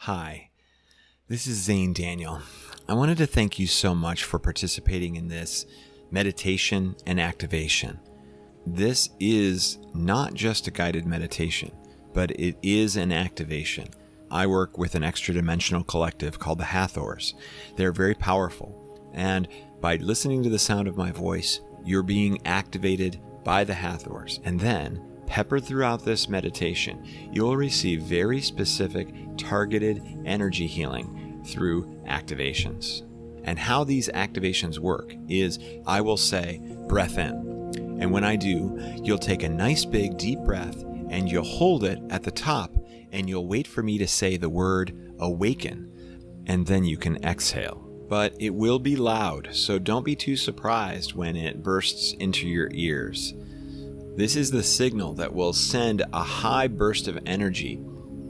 Hi, this is Xane Daniel. I wanted to thank you so much for participating in this meditation and activation. This is not just a guided meditation, but it is an activation. I work with an extra-dimensional collective called the Hathors. They're very powerful, and by listening to the sound of my voice, you're being activated by the Hathors, and then peppered throughout this meditation, you'll receive very specific, targeted energy healing through activations. And how these activations work is, I will say, breath in. And when I do, you'll take a nice big deep breath and you'll hold it at the top and you'll wait for me to say the word awaken, and then you can exhale. But it will be loud, so don't be too surprised when it bursts into your ears. This is the signal that will send a high burst of energy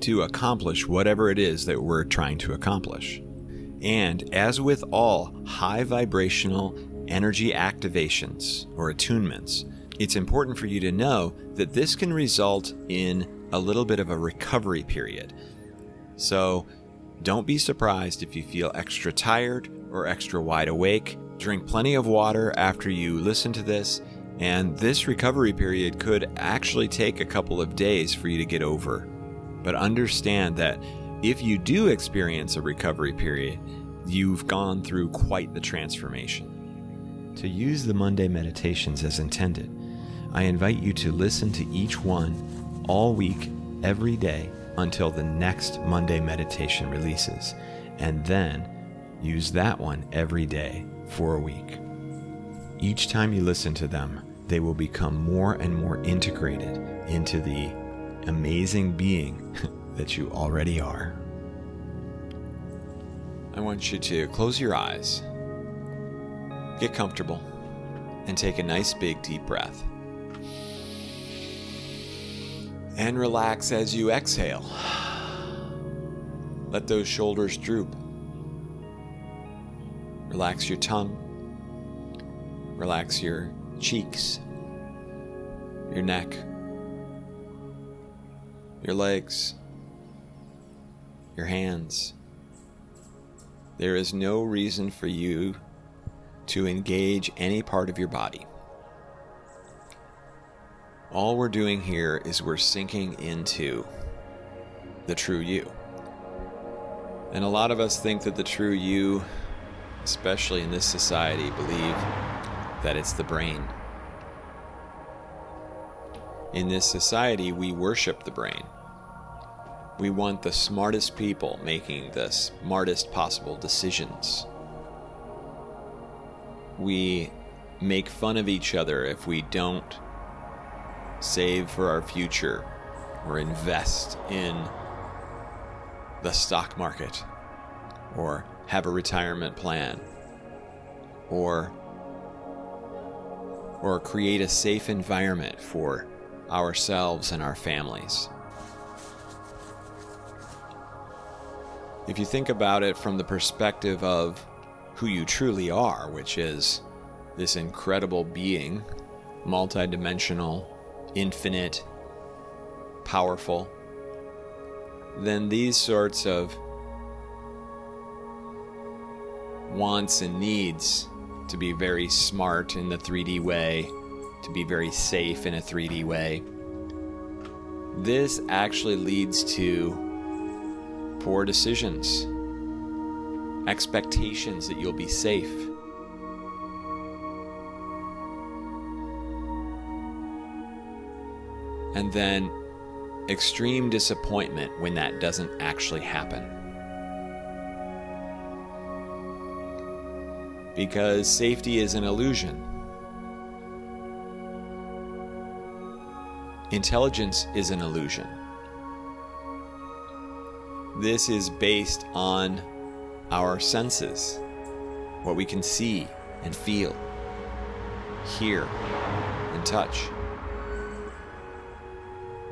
to accomplish whatever it is that we're trying to accomplish. And as with all high vibrational energy activations or attunements, it's important for you to know that this can result in a little bit of a recovery period. So don't be surprised if you feel extra tired or extra wide awake. Drink plenty of water after you listen to this, and this recovery period could actually take a couple of days for you to get over. But understand that if you do experience a recovery period, you've gone through quite the transformation. To use the Monday meditations as intended, I invite you to listen to each one all week, every day, until the next Monday meditation releases, and then use that one every day for a week. Each time you listen to them, they will become more and more integrated into the amazing being that you already are. I want you to close your eyes, get comfortable, and take a nice big deep breath. And relax as you exhale. Let those shoulders droop. Relax your tongue. Relax your cheeks, your neck, your legs, your hands. There is no reason for you to engage any part of your body. All we're doing here is we're sinking into the true you. And a lot of us think that the true you, especially in this society, believe that it's the brain. In this society, we worship the brain. We want the smartest people making the smartest possible decisions. We make fun of each other if we don't save for our future or invest in the stock market or have a retirement plan or create a safe environment for ourselves and our families. If you think about it from the perspective of who you truly are, which is this incredible being, multidimensional, infinite, powerful, then these sorts of wants and needs to be very smart in the 3D way, to be very safe in a 3D way, this actually leads to poor decisions, expectations that you'll be safe. And then extreme disappointment when that doesn't actually happen. Because safety is an illusion. Intelligence is an illusion. This is based on our senses, what we can see and feel, hear and touch.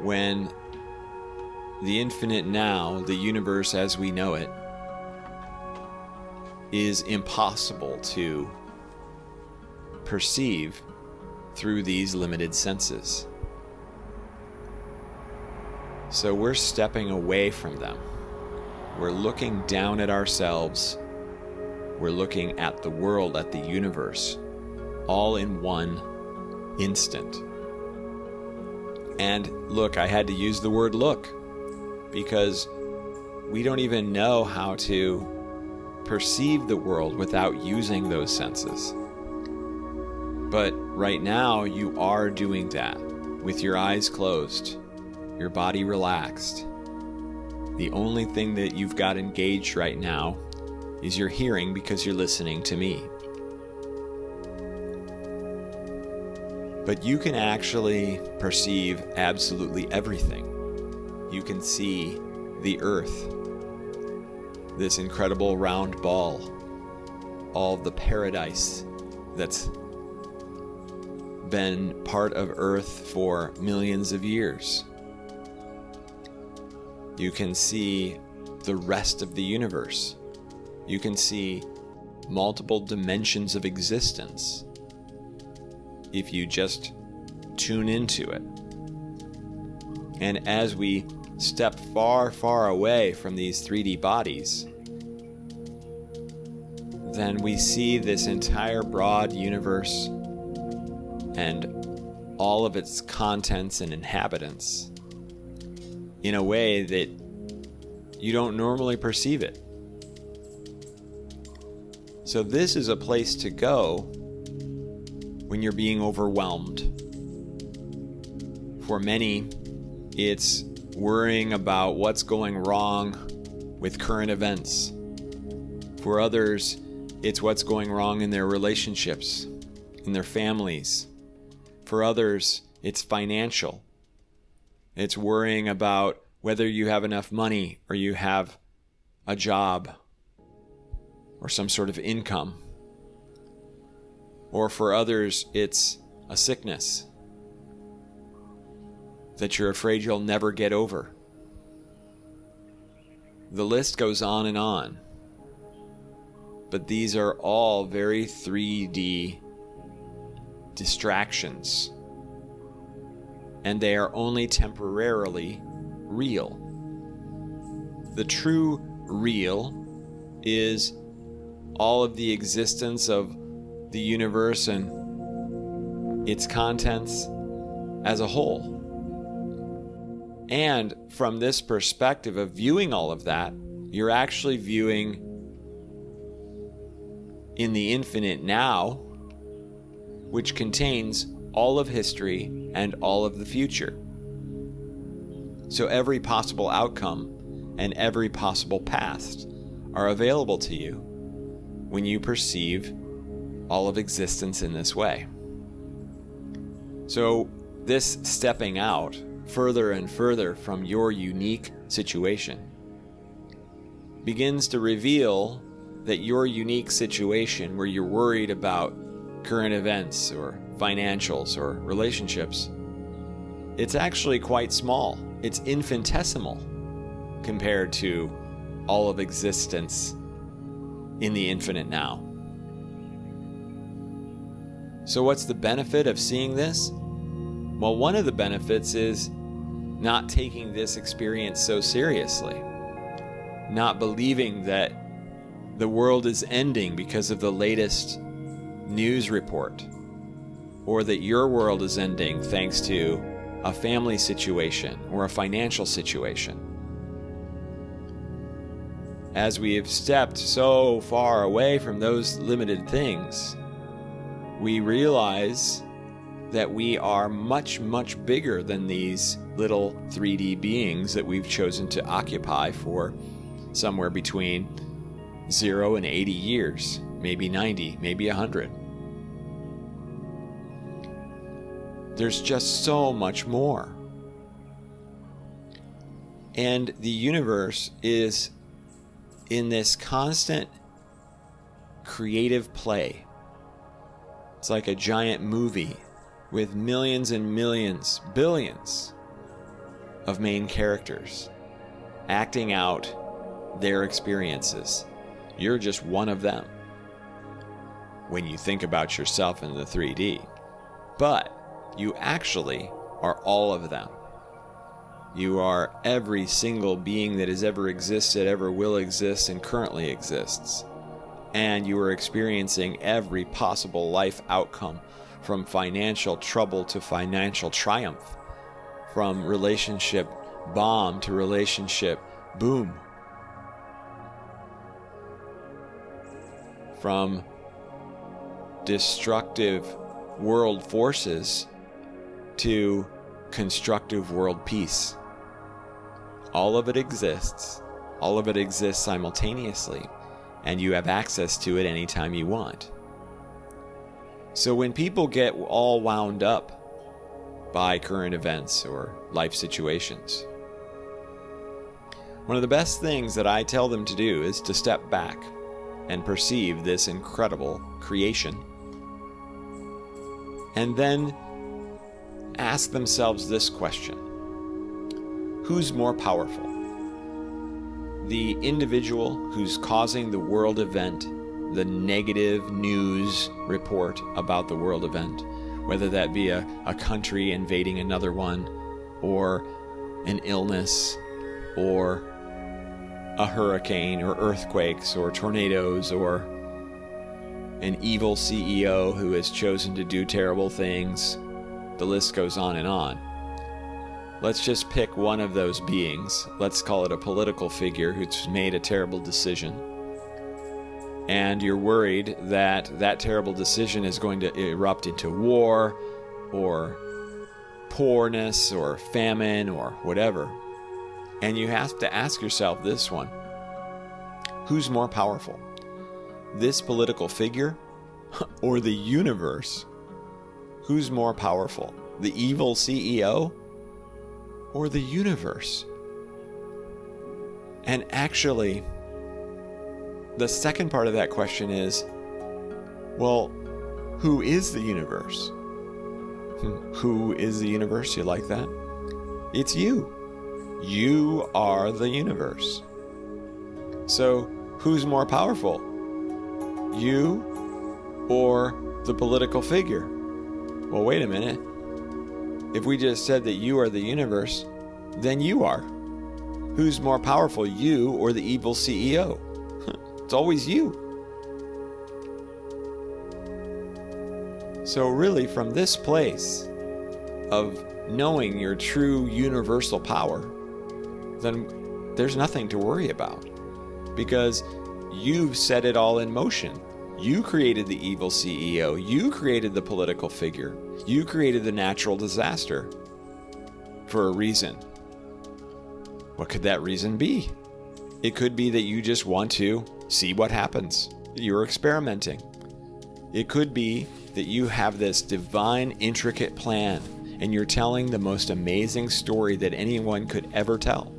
When the infinite now, the universe as we know it, is impossible to perceive through these limited senses. So we're stepping away from them. We're looking down at ourselves. We're looking at the world, at the universe, all in one instant. And look, I had to use the word look because we don't even know how to perceive the world without using those senses. But right now, you are doing that with your eyes closed, your body relaxed. The only thing that you've got engaged right now is your hearing because you're listening to me. But you can actually perceive absolutely everything. You can see the earth, this incredible round ball, all the paradise that's been part of Earth for millions of years. You can see the rest of the universe. You can see multiple dimensions of existence if you just tune into it. And as we step far, far away from these 3D bodies, then we see this entire broad universe and all of its contents and inhabitants in a way that you don't normally perceive it. So this is a place to go when you're being overwhelmed. For many, it's worrying about what's going wrong with current events. For others, it's what's going wrong in their relationships, in their families. For others, it's financial. It's worrying about whether you have enough money or you have a job or some sort of income. Or for others, it's a sickness that you're afraid you'll never get over. The list goes on and on. But these are all very 3D distractions. And they are only temporarily real. The true real is all of the existence of the universe and its contents as a whole. And from this perspective of viewing all of that, you're actually viewing in the infinite now, which contains all of history and all of the future. So every possible outcome and every possible past are available to you when you perceive all of existence in this way. So this stepping out further and further from your unique situation begins to reveal that your unique situation where you're worried about current events or financials or relationships, it's actually quite small. It's infinitesimal compared to all of existence in the infinite now. So what's the benefit of seeing this? Well, one of the benefits is not taking this experience so seriously, not believing that the world is ending because of the latest news report, or that your world is ending thanks to a family situation or a financial situation. As we have stepped so far away from those limited things, we realize that we are much, much bigger than these little 3D beings that we've chosen to occupy for somewhere between 0 and 80 years, maybe 90, maybe 100. There's just so much more. And the universe is in this constant creative play. It's like a giant movie with millions and millions, billions of main characters acting out their experiences. You're just one of them when you think about yourself in the 3D. But you actually are all of them. You are every single being that has ever existed, ever will exist, and currently exists. And you are experiencing every possible life outcome, from financial trouble to financial triumph, from relationship bomb to relationship boom, from destructive world forces to constructive world peace. All of it exists. All of it exists simultaneously, and you have access to it anytime you want. So when people get all wound up by current events or life situations, one of the best things that I tell them to do is to step back and perceive this incredible creation, and then ask themselves this question: who's more powerful? The individual who's causing the world event, the negative news report about the world event, whether that be a country invading another one, or an illness, or a hurricane, or earthquakes, or tornadoes, or an evil CEO who has chosen to do terrible things. The list goes on and on. Let's just pick one of those beings. Let's call it a political figure who's made a terrible decision. And you're worried that that terrible decision is going to erupt into war, or poorness, or famine, or whatever. And you have to ask yourself this one: who's more powerful? This political figure or the universe? Who's more powerful? The evil CEO or the universe? And actually, the second part of that question is, well, who is the universe? Who is the universe? You like that? It's you. You are the universe. So, who's more powerful? You or the political figure? Well, wait a minute. If we just said that you are the universe, then you are. Who's more powerful, you or the evil CEO? It's always you. So really, from this place of knowing your true universal power, then there's nothing to worry about, because you've set it all in motion. You created the evil CEO. You created the political figure. You created the natural disaster for a reason. What could that reason be? It could be that you just want to see what happens. You're experimenting. It could be that you have this divine, intricate plan, and you're telling the most amazing story that anyone could ever tell.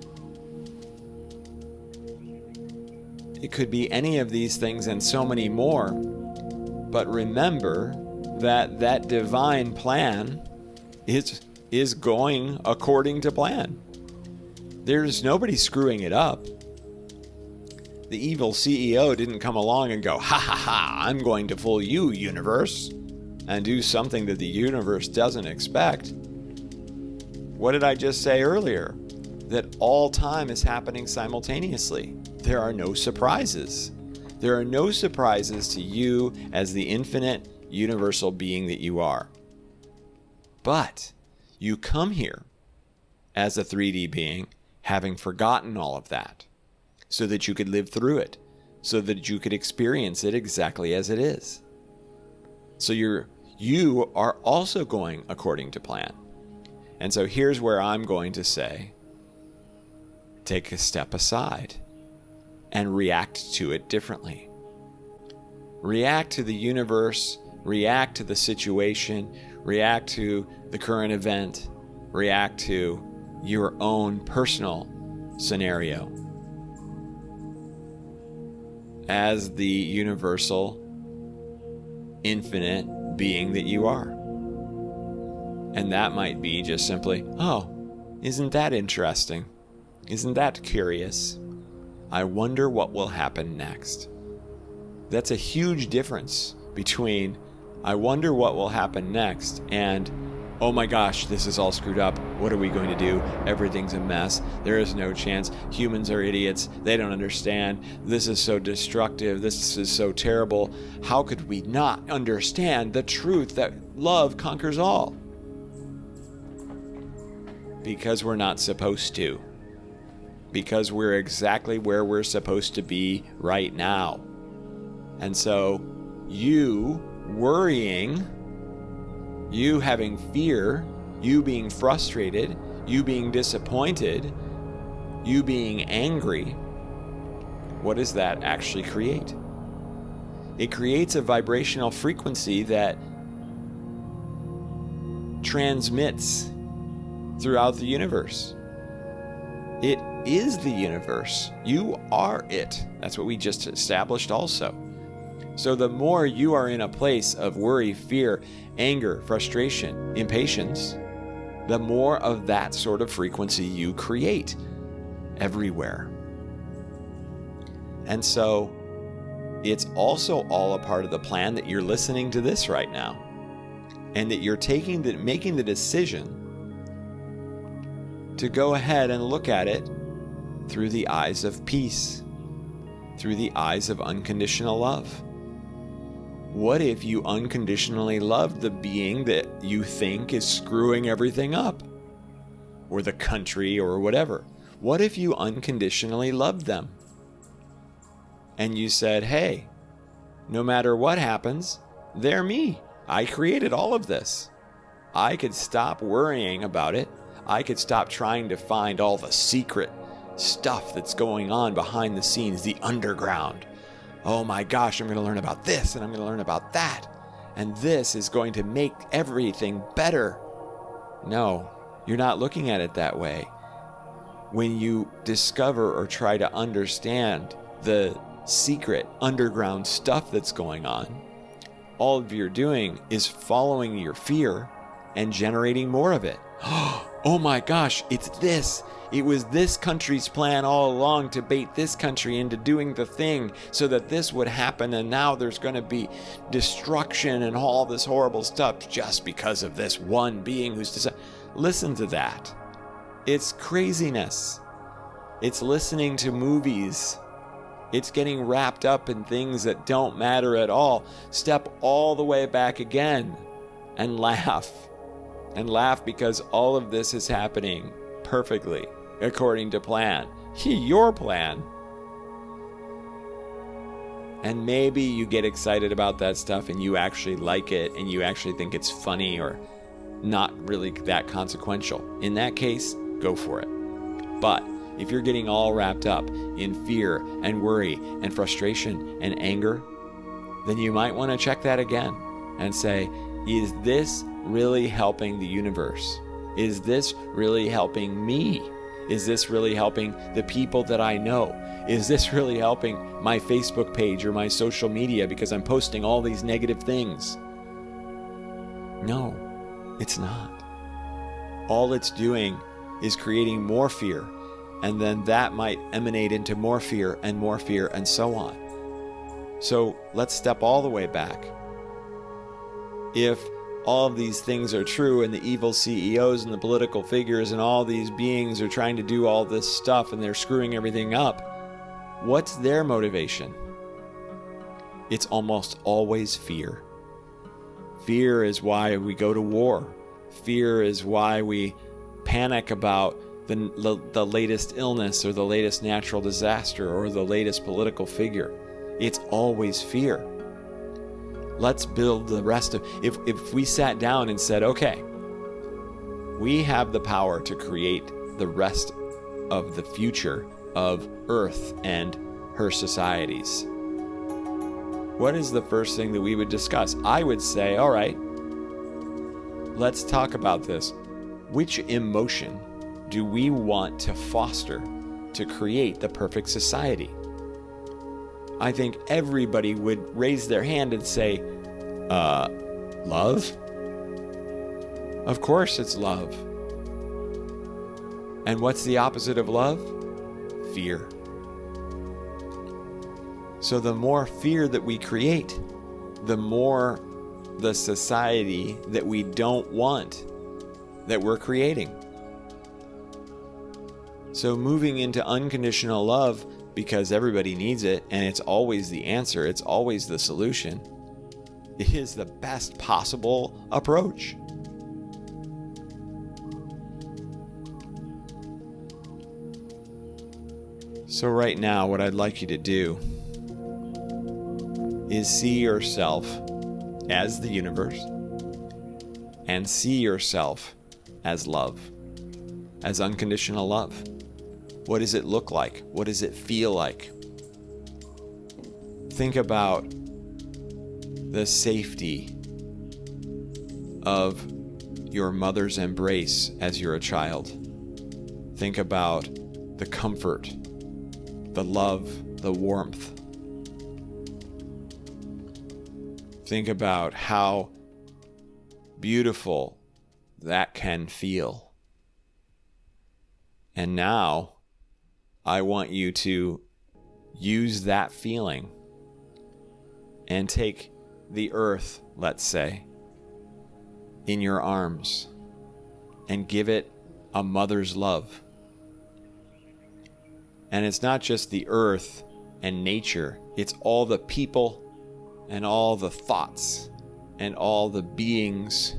It could be any of these things and so many more. But remember that that divine plan is going according to plan. There's nobody screwing it up. The evil CEO didn't come along and go, ha ha ha, I'm going to fool you, universe, and do something that the universe doesn't expect. What did I just say earlier? That all time is happening simultaneously. There are no surprises. There are no surprises to you as the infinite, universal being that you are. But you come here as a 3D being, having forgotten all of that, so that you could live through it, so that you could experience it exactly as it is. So you are also going according to plan. And so here's where I'm going to say, take a step aside and react to it differently. React to the universe, react to the situation, react to the current event, react to your own personal scenario as the universal, infinite being that you are. And that might be just simply, oh, isn't that interesting? Isn't that curious? I wonder what will happen next. That's a huge difference between I wonder what will happen next and oh my gosh, this is all screwed up. What are we going to do? Everything's a mess. There is no chance. Humans are idiots. They don't understand. This is so destructive. This is so terrible. How could we not understand the truth that love conquers all? Because we're not supposed to. Because we're exactly where we're supposed to be right now. And so you worrying, you having fear, you being frustrated, you being disappointed, you being angry, what does that actually create? It creates a vibrational frequency that transmits throughout the universe. It is the universe. You are it. That's what we just established also. So the more you are in a place of worry, fear, anger, frustration, impatience, the more of that sort of frequency you create everywhere. And so it's also all a part of the plan that you're listening to this right now, and that you're making the decision to go ahead and look at it through the eyes of peace, through the eyes of unconditional love. What if you unconditionally loved the being that you think is screwing everything up? Or the country or whatever. What if you unconditionally loved them? And you said, hey, no matter what happens, they're me. I created all of this. I could stop worrying about it. I could stop trying to find all the secret stuff that's going on behind the scenes, the underground. Oh my gosh, I'm going to learn about this and I'm going to learn about that. And this is going to make everything better. No, you're not looking at it that way. When you discover or try to understand the secret underground stuff that's going on, all you're doing is following your fear and generating more of it. Oh my gosh, it's this. It was this country's plan all along to bait this country into doing the thing so that this would happen, and now there's going to be destruction and all this horrible stuff just because of this one being who's decided. Listen to that. It's craziness. It's listening to movies. It's getting wrapped up in things that don't matter at all. Step all the way back again and laugh. And laugh because all of this is happening perfectly according to plan. Your plan. And maybe you get excited about that stuff and you actually like it and you actually think it's funny or not really that consequential. In that case, go for it. But if you're getting all wrapped up in fear and worry and frustration and anger, then you might want to check that again and say, is this really helping the universe? Is this really helping me? Is this really helping the people that I know? Is this really helping my Facebook page or my social media because I'm posting all these negative things? No, it's not. All it's doing is creating more fear, and then that might emanate into more fear and so on. So let's step all the way back. If all of these things are true and the evil CEOs and the political figures and all these beings are trying to do all this stuff and they're screwing everything up, what's their motivation? It's almost always fear. Fear is why we go to war. Fear is why we panic about the latest illness or the latest natural disaster or the latest political figure. It's always fear. Let's build the rest of... If we sat down and said, okay, we have the power to create the rest of the future of Earth and her societies, what is the first thing that we would discuss? I would say, all right, let's talk about this. Which emotion do we want to foster to create the perfect society? I think everybody would raise their hand and say, love? Of course it's love. And what's the opposite of love? Fear. So the more fear that we create, the more the society that we don't want that we're creating. So moving into unconditional love, because everybody needs it and it's always the answer, it's always the solution, is the best possible approach. So right now, what I'd like you to do is see yourself as the universe and see yourself as love, as unconditional love. What does it look like? What does it feel like? Think about the safety of your mother's embrace as you're a child. Think about the comfort, the love, the warmth. Think about how beautiful that can feel. And now, I want you to use that feeling and take the earth, let's say, in your arms and give it a mother's love. And it's not just the earth and nature, it's all the people and all the thoughts and all the beings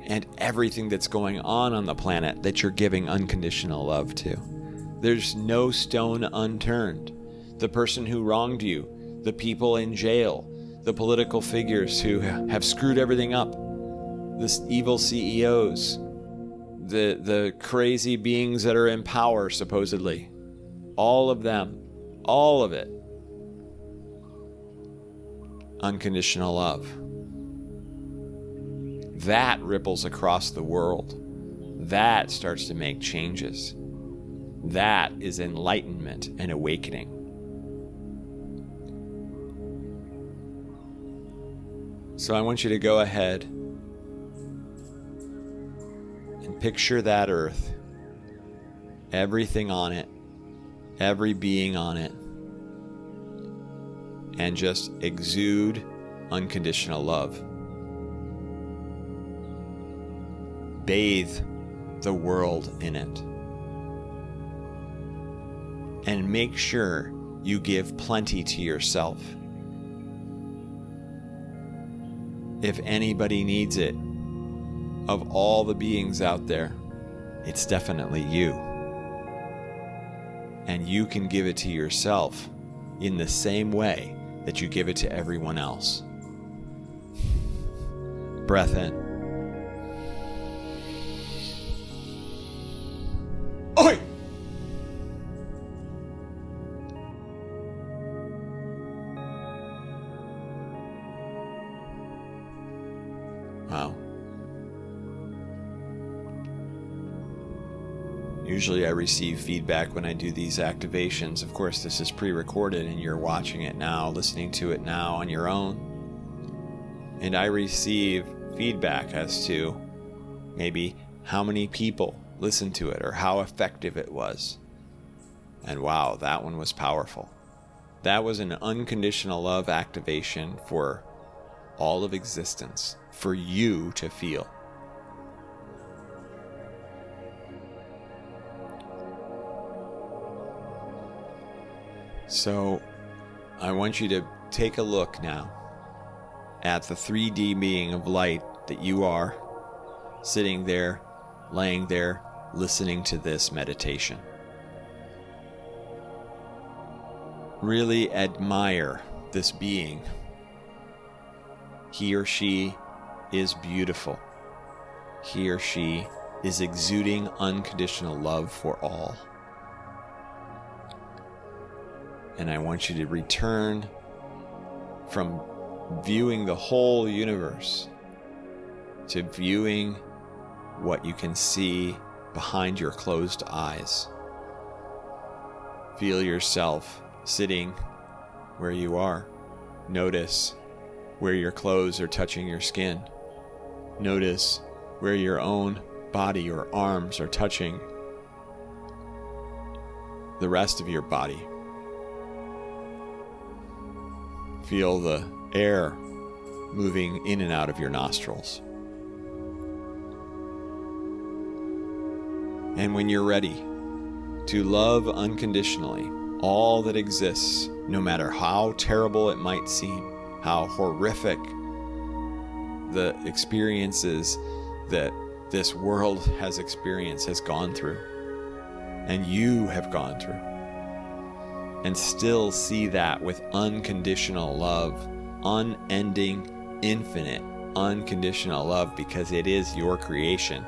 and everything that's going on the planet that you're giving unconditional love to. There's no stone unturned. The person who wronged you, the people in jail, the political figures who have screwed everything up, the evil CEOs, the crazy beings that are in power, supposedly. All of them, all of it. Unconditional love. That ripples across the world. That starts to make changes. That is enlightenment and awakening. So I want you to go ahead and picture that earth, everything on it, every being on it, and just exude unconditional love. Bathe the world in it. And make sure you give plenty to yourself. If anybody needs it, of all the beings out there, it's definitely you. And you can give it to yourself in the same way that you give it to everyone else. Breath in. Oi! Wow. Usually I receive feedback when I do these activations. Of course, this is pre-recorded and you're watching it now, listening to it now on your own. And I receive feedback as to maybe how many people listened to it or how effective it was. And wow, that one was powerful. That was an unconditional love activation for all of existence, for you to feel. So I want you to take a look now at the 3D being of light that you are, sitting there, laying there, listening to this meditation. Really admire this being. He or she is beautiful. He or she is exuding unconditional love for all. And I want you to return from viewing the whole universe to viewing what you can see behind your closed eyes. Feel yourself sitting where you are. Notice where your clothes are touching your skin. Notice where your own body or arms are touching the rest of your body. Feel the air moving in and out of your nostrils. And when you're ready to love unconditionally all that exists, no matter how terrible it might seem, how horrific the experiences that this world has experienced, has gone through, and you have gone through, and still see that with unconditional love, unending, infinite, unconditional love, because it is your creation.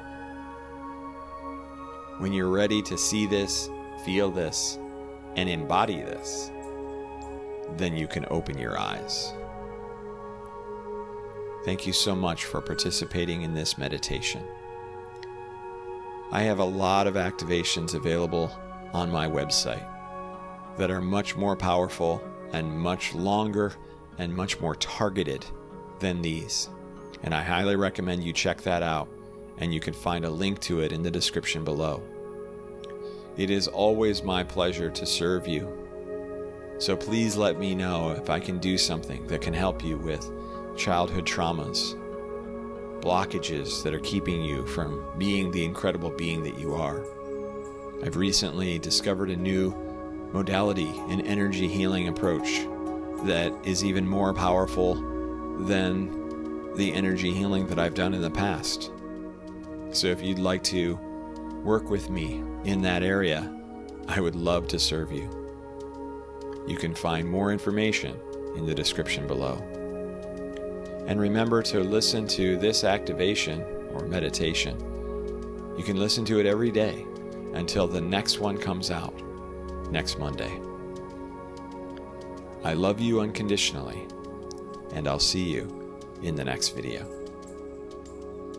When you're ready to see this, feel this, and embody this, then you can open your eyes. Thank you so much for participating in this meditation. I have a lot of activations available on my website that are much more powerful and much longer and much more targeted than these. And I highly recommend you check that out, and you can find a link to it in the description below. It is always my pleasure to serve you. So please let me know if I can do something that can help you with childhood traumas, blockages that are keeping you from being the incredible being that you are. I've recently discovered a new modality, an energy healing approach that is even more powerful than the energy healing that I've done in the past. So if you'd like to work with me in that area, I would love to serve you. You can find more information in the description below. And remember to listen to this activation or meditation. You can listen to it every day until the next one comes out next Monday. I love you unconditionally, and I'll see you in the next video.